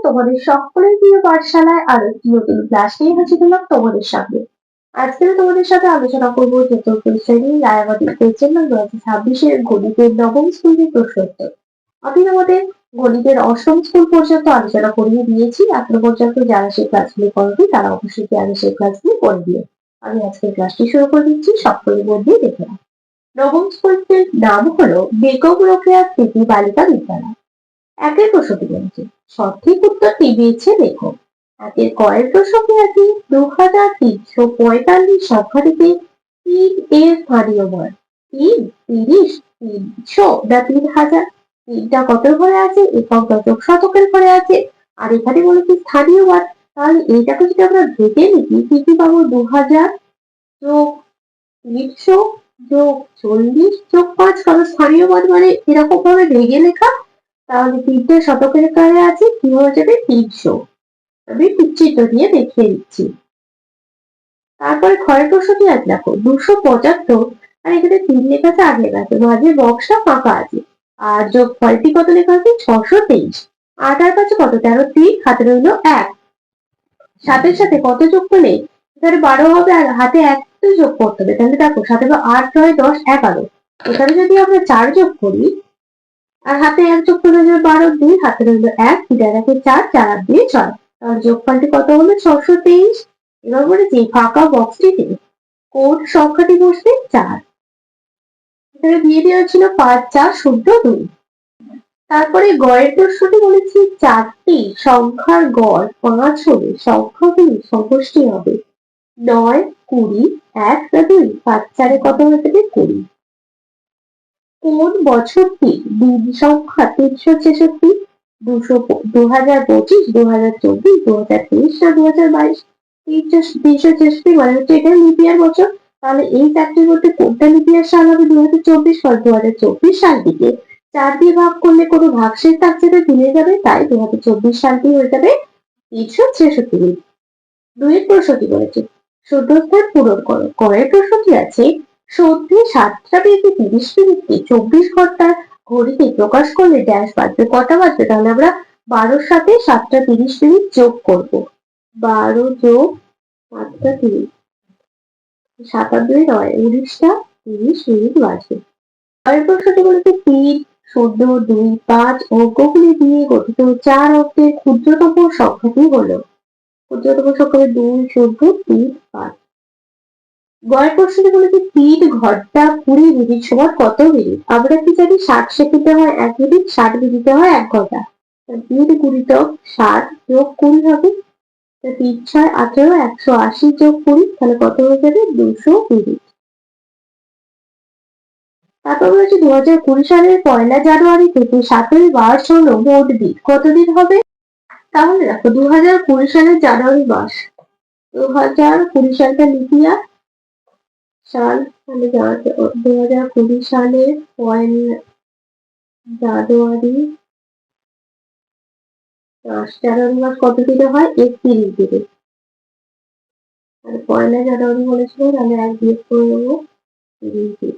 তোমাদের সকলের প্রিয় পাঠশালায় আরো একটি নতুন ক্লাস নিয়ে হাজির হলাম তোমাদের সামনে। আজকে তোমাদের সাথে আলোচনা করবো চতুর্থ শ্রেণীর রায়াবাদী কোয়েশ্চেন নম্বর 2026 গণিতের নবম স্কুলের প্রশ্নোত্তর। আমি আমাদের গণিতের অষ্টম স্কুল পর্যন্ত আলোচনা করিয়ে দিয়েছি। এখনো পর্যন্ত যারা সেই ক্লাসগুলি করেনি তারা অবশ্যই আগে সেই ক্লাসগুলি করে দিও। আমি আজকের ক্লাসটি শুরু করে দিচ্ছি, সকলের মধ্যে দেখে নাও। নবম স্কুলটির নাম হলো বেগম রোকেয়া স্মৃতি বালিকা বিদ্যালয়। একের প্রশ্নটি বলছে, সঠিক উত্তরটি দিয়েছে লেখক। একের কয়ের প্রশ্নটি আছে 2345 সংখ্যাটিতে 3 এর স্থানীয় মান 3, 30, 300 না 3000? 3টা কত ঘরে আছে? একক, দশক, শতকের ঘরে আছে। আর এখানে বলেছে স্থানীয় মান, তাহলে এইটাকে যদি আমরা ভেঙে নিই কি পাবো? 2000 যোগ 300 যোগ 40 যোগ 5, কারণ স্থানীয় মান মানে এরকম ভাবে ভেঙে লেখা। তাহলে 3টে শতকের ঘরে আছে, কি হয়ে যাবে? 300। আমি চিত্র দিয়ে দেখিয়ে দিচ্ছি। তারপরে ক্ষয়ের প্রশ্নটি আছে, দেখো 275, আর এখানে 3 লেখা আছে, 8 লেখা আছে, মাঝে বক্সটা ফাঁকা আছে। আর যোগ ফলটি কত লেখা আছে? 623। 8 আর 5 কত? 13, 3 হাতে রইল 1। 7-এর সাথে কত যোগ করলে এখানে 12 হবে, আর হাতে 1 যোগ করতে হবে। তাহলে দেখো 7 এবার 8, 9, 10, 11। এখানে যদি আমরা 4 যোগ করি আর হাতে 1 যোগ করলে 12, 2 হাতে রইল 1, 3 আর 4, 4 আর 2 6। তাহলে যোগফলটি কত হলো? 623। এবার বলেছি ফাঁকা বক্সটিতে কোন সংখ্যাটি বসবে? 4। এখানে দিয়ে দেওয়া ছিল 5, 4, 0, 2। তারপরে গড়ের প্রশ্নটি বলেছি 4টি সংখ্যার গড় 5 হলে সংখ্যাগুলির সমষ্টি হবে 9, 20, 1 না 2? 5, 4 কত হয়ে যাবে? 20। কোন বছরটি দিন সংখ্যা 366? 2025, 2024, 2023 না 2022? 366 মানে হচ্ছে এটা লিপ ইয়ার বছর। তাহলে এই চারটির মধ্যে কোনটা লিপ ইয়ার সাল হবে? 2024, কারণ 2024 সালটিকে 4 দিয়ে ভাগ করলে কোনো ভাগশেষ থাকছে না, মিলে যাবে, তাই 2024 সালটি হয়ে যাবে 366 দিন। 2 প্রশ্নটি বলেছে শূন্যস্থান পূরণ করো। কয়ের প্রশ্নটি আছে সন্ধ্যে 7টা বেজে 30 মিনিটকে 24 ঘন্টার ঘড়িতে প্রকাশ করলে ড্যাশ বাজবে, কটা বাজবে? তাহলে আমরা 12-র সাথে 7টা 30 মিনিট যোগ করব। 12 যোগ 7টা 30, 7 আর 2 9, 19টা 30 মিনিট বাজবে। পরের প্রশ্নটি বলেছে 3, 0, 2, 5 অঙ্কগুলি দিয়ে গঠিত 4 অঙ্কের ক্ষুদ্রতম সংখ্যাটি হলো। ক্ষুদ্রতম সংখ্যা 2, 0, 3, 5। গয়ের প্রশ্নটি বলেছে 3 ঘন্টা 20 মিনিট সমান কত মিনিট? আমরা কি জানি 60 সেকেন্ডে হয় 1 মিনিট, 60 মিনিটে হয় 1 ঘন্টা। 3 গুণিতক 60 যোগ 20 হবে। 3, 6, 18, 180 যোগ 20, তাহলে কত হয়ে যাবে? 200 মিনিট। তারপর বলেছে 2020 সালের 1 জানুয়ারি থেকে 7ই মার্চ হলো মোট দিন। কতদিন হবে? তাহলে দেখো 2020 সালের জানুয়ারি মাস, 2020 সালটা লিপ ইয়ার সাল, তাহলে 2020 সালের 1 জানুয়ারি মাস, জানুয়ারি মাস কত দিনে হয়? 31 দিনে। আর 1 জানুয়ারি বলেছিল, তাহলে 1 বিয়োগ করে দেবো 30 দিন।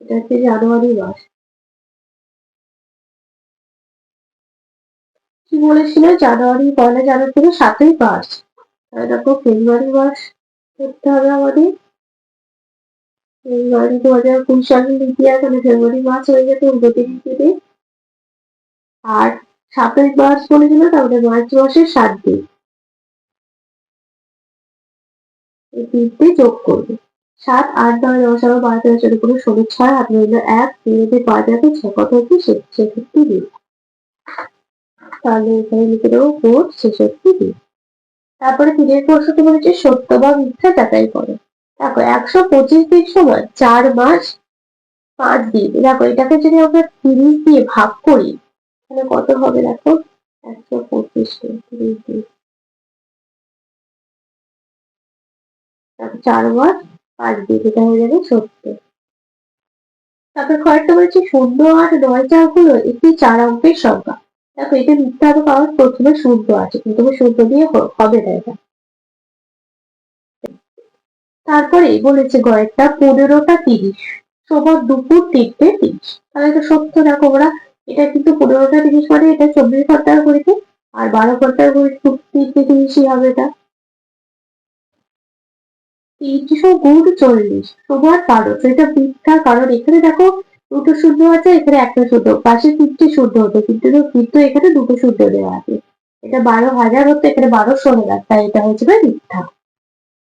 এটা হচ্ছে জানুয়ারি মাস। কি বলেছিল? জানুয়ারি 1 জানুয়ারি থেকে 7ই মার্চ। তাহলে দেখো ফেব্রুয়ারি মাস করতে হবে আমাদের। ফেব্রুয়ারি 2020 সালের লিপ ইয়ার, তাহলে ফেব্রুয়ারি মাস হয়ে যাবে 29 দিনে। আর 7ই মার্চ বলেছিল, তাহলে মার্চ মাসের 7 দিন। এই 3টে যোগ করবে। 7, 8, 9, 10, 11, 12, 13, 14, 15, 16, 6 হাতে রইল 1, 3 5 আছে, 6 কত হচ্ছে? 66 দিন। তাহলে এখানে লিখে দেবো 66 দিন। তারপরে 3 প্রশ্নটি বলেছে সত্য বা মিথ্যা যাচাই করো। দেখো 125 দিন সমান 4 মাস 5 দিন। দেখো এটাকে যদি আমরা 30 দিয়ে ভাগ করি তাহলে কত হবে? দেখো 125 কে 30 দিন, 4 মাস 5 দিন, এটা হয়ে যাবে 70। তারপর কয়েকটা বলেছে 0, 8, 9, 4 হলো একটি 4 অঙ্কের সংখ্যা। দেখো এটা মিথ্যা হবে, কারণ প্রথমে 0 আছে, প্রথমে 0 দিয়ে হবে না এটা। তারপরে বলেছে গয়েরটা 15টা 30 সমান দুপুর 3টে 30। তাহলে এটা সত্য। দেখো আমরা এটা কিন্তু 15টা 30 মানে এটা 24 ঘন্টার ঘড়িতে, আর আর 12 ঘন্টার ঘড়ি 3 থেকে বেশি হবে এটা। 300 গুণ 40 সমান 12। তো এটা মিথ্যা, কারণ এখানে দেখো দুটো শূন্য আছে, এখানে একটা শূন্য, পাশে 3টে শূন্য হতো, কিন্তু এখানে দুটো শূন্য দেওয়া আছে। এটা 12,000 হতো, এখানে 1200 হয়ে গেছে, তাই এটা হচ্ছে মিথ্যা।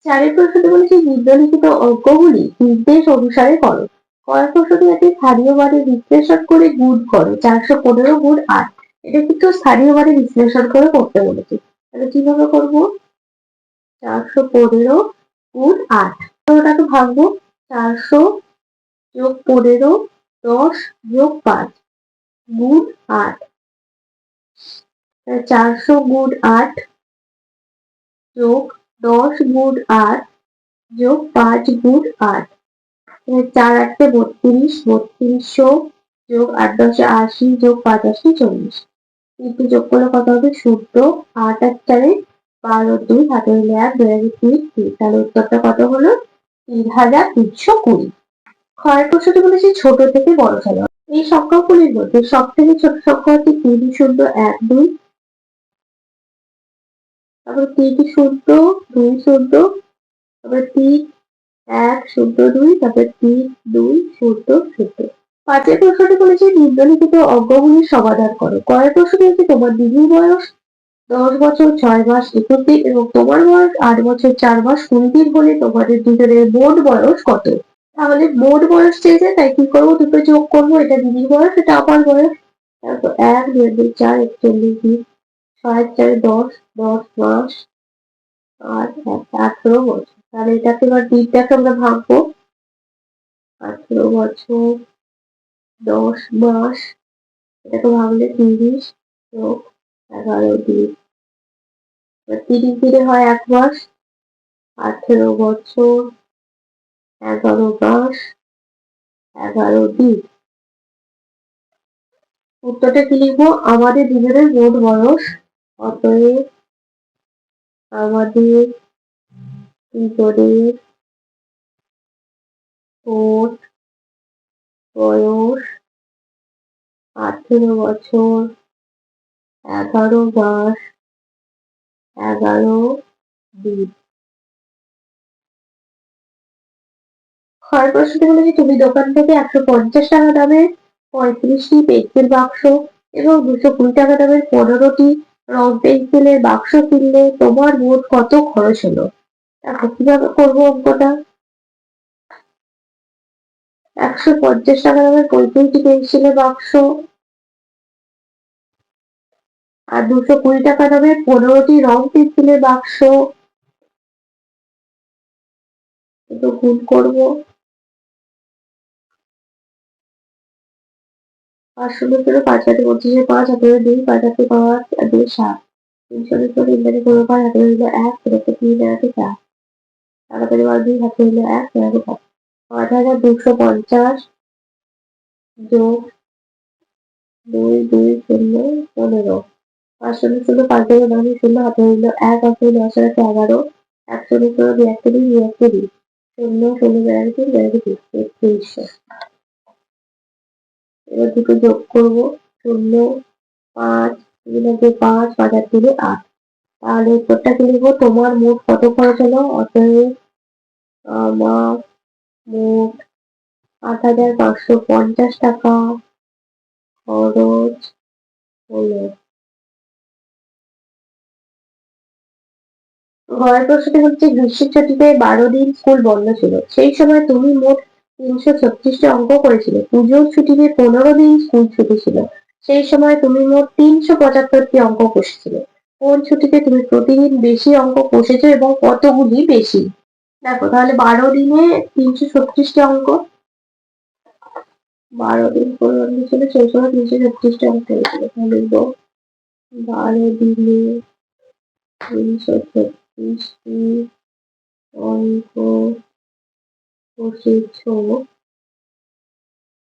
4 প্রশ্নটি বলেছে নিম্নলিখিত অঙ্কগুলি নির্দেশ অনুসারে করো। কয়েক প্রশ্নটি আছে স্থানীয় মানে বিশ্লেষণ করে গুণ করো। 415 গুণ 8, এটা কিন্তু স্থানীয় মানে বিশ্লেষণ করে করতে বলেছে। তাহলে কিভাবে করবো? 415 গুণ 8, ওটাকে ভাঙবো। 400 যোগ 15 10 যোগ 5 গুণ 8, 400 গুণ 8 যোগ 10 গুণ 8 যোগ 5 গুণ 8, 4 8 32, 3200 যোগ 8 10 80 যোগ 5 80 40, কিন্তু যোগ করলে কত হবে? 0। 8 আর 4 12, 2 হাতে হইলে 1, 2 আগে 3, 3, তাহলে উত্তরটা কত হলো? 3320। ক্ষয় প্রশ্নটি বলেছে ছোট থেকে বড় ফেলো। এই সংখ্যাগুলির মধ্যে সব থেকে ছোট সংখ্যা হচ্ছে 3012, তারপর 3020, তারপর 3102, তারপর 3200। 5 প্রশ্নটি বলেছে নিম্নলিখিত অঙ্কগুলির সমাধান করো। কয়েক প্রশ্নটি হচ্ছে তোমার দিদির বয়স 10 বছর 6 মাস 21 দিন এবং তোমার বয়স 8 বছর 4 মাস 20 দিন হলে তোমাদের দুজনের মোট বয়স কত? তাহলে মোট বয়স চেয়েছে, তাই কি করবো? দুটো যোগ করবো, এটা দিদির বয়স, এটা আমার বয়স। তারপর 1 2 2 4 41 দিন, 6 4 10 10 মাস আর 18 বছর। তাহলে এটাকে এবার দিনটাকে আমরা ভাঙবো। 18 বছর 10 মাস, এটাকে ভাঙলে 30 যোগ 11 দিন, 30 দিনে হয় 1 মাস। 18 বছর 11 মাস 11 দিন। উত্তরটা কি লিখবো? আমাদের দুজনের মোট বয়স, অতএব আমাদের দুজনের মোট বয়স 18 বছর 11 মাস 11 দিন। ক্ষয় প্রশ্নটি বলেছে তুমি দোকান থেকে 150 টাকা দামের 35টি পেন্সিল বাক্স এবং 220 টাকা দামের 15টি রং পেন্সিলের বাক্স কিনলে তোমার মোট কত খরচ হলো? দেখো কিভাবে করবো অঙ্কটা। 150 টাকা দামের 35টি পেন্সিলের বাক্স আর 220 টাকা দামের 15টি রং পেন্সিলের বাক্স, এটা গুণ করবো। 5 শূন্য 5 হাতে 25, 5 হাতে 2, 5 হাতে 5 আর 2 7, 3 শূন্য 3 হাতে 5 হাতে হইলো 1, 3 হাতে 3 হাতে 4, তাড়াতাড়ি 2 হাতে হইলো 1, 3 হাতে 5, 5250 যোগ 2 2 0 15, 5 শূন্য 5 থেকে 9 শূন্য হাতে হইলো 1, হাতে 10 হাতে 11, 1 শূন্য 2 1 2 2 2, 0 0 বেড়াতে 3300। এবার দুটো যোগ করবো। 0 5 3 হাতে 5 5 আর 3 8, তাহলে উত্তরটা কি লিখবো? তোমার মোট কত খরচ হলো? অতএব আমার মোট 8550 টাকা খরচ হলো। ঘরের প্রশ্নটি হচ্ছে গ্রীষ্মের ছুটিতে 12 দিন স্কুল বন্ধ ছিল, সেই সময় তুমি মোট 336টি অঙ্ক করেছিলে। পুজোর ছুটিতে 15 দিন স্কুল ছুটি ছিল, সেই সময় তুমি মোট 375টি অঙ্ক কষেছিলে। কোন ছুটিতে তুমি প্রতিদিন বেশি অঙ্ক কষেছো এবং কতগুলি বেশি? দেখো তাহলে 12 দিনে 336টি অঙ্ক, 12 দিন 15 দিন ছিল, সেই সময় 336টি অঙ্ক করেছিল। তাহলে 12 দিনে 336টি অঙ্ক কষেছো,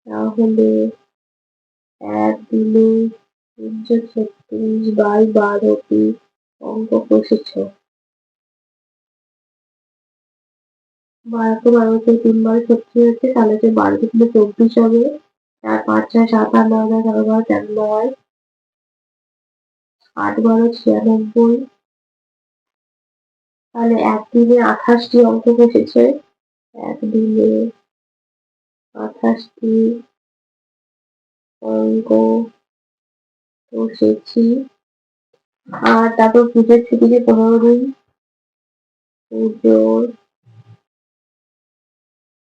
তাহলে একদিনে 336 বাই 12টি অঙ্ক কষেছো। 12 12 3 বার 36 হচ্ছে, তাহলে 12 থেকে 24 হবে। 4 5 6 7 8 9 10 11 12 13 9 8 12 96। তাহলে একদিনে 28টি অঙ্ক বসেছে, একদিনে 28টি অঙ্ক বসেছি। আর তারপর পুজোর ছুটিতে 15 দিন, পুজোর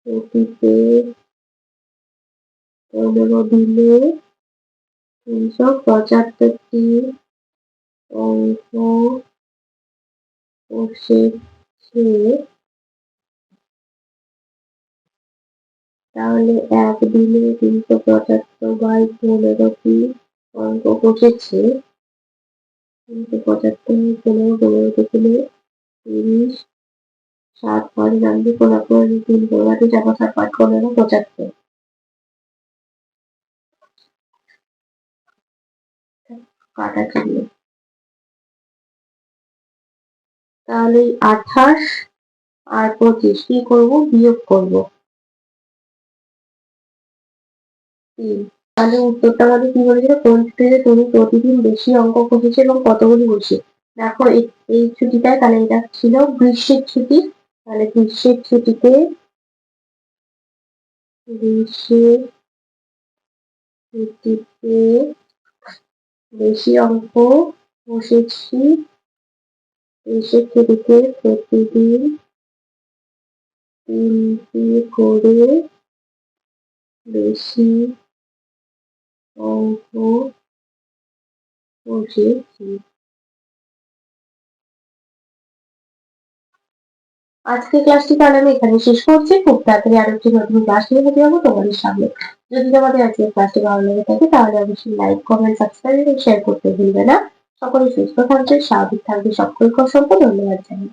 ছুটিতে 15 দিনে 375টি অঙ্ক বসেছে। তাহলে একদিনে 375 বাই 15টি অঙ্ক বসেছে। 375 15 থেকে 30, 7 5 নামবে 15 3 15 যাবো 7 5 15 75। কাটা ছিল। তাহলে 28 আর 25 কি করবো? বিয়োগ করবো 3। তাহলে উত্তরটা আমাদের কি বলেছিল? কোন ছুটিতে তুমি প্রতিদিন বেশি অঙ্ক কষেছো এবং কতগুলি বসে? দেখো এই ছুটিটায়, তাহলে এটা ছিল গ্রীষ্মের ছুটি। তাহলে গ্রীষ্মের ছুটিতে বেশি অঙ্ক বসেছি। গ্রীষ্মের ছুটিতে প্রতিদিন 3টি করে বেশি অঙ্ক বসেছি। আজকের ক্লাসটি তাহলে আমি এখানে শেষ করছি। খুব তাড়াতাড়ি আরো একটি নতুন ক্লাস নিয়ে হাজির হবো তোমাদের সামনে। যদি তোমাদের আজকের ক্লাসটি ভালো লেগে থাকে তাহলে অবশ্যই লাইক, কমেন্ট, সাবস্ক্রাইব এবং শেয়ার করতে ভুলবে না। সকলে সুস্থ থাকবে, স্বাভাবিক থাকবে। সকলকে অসংখ্য ধন্যবাদ জানাই।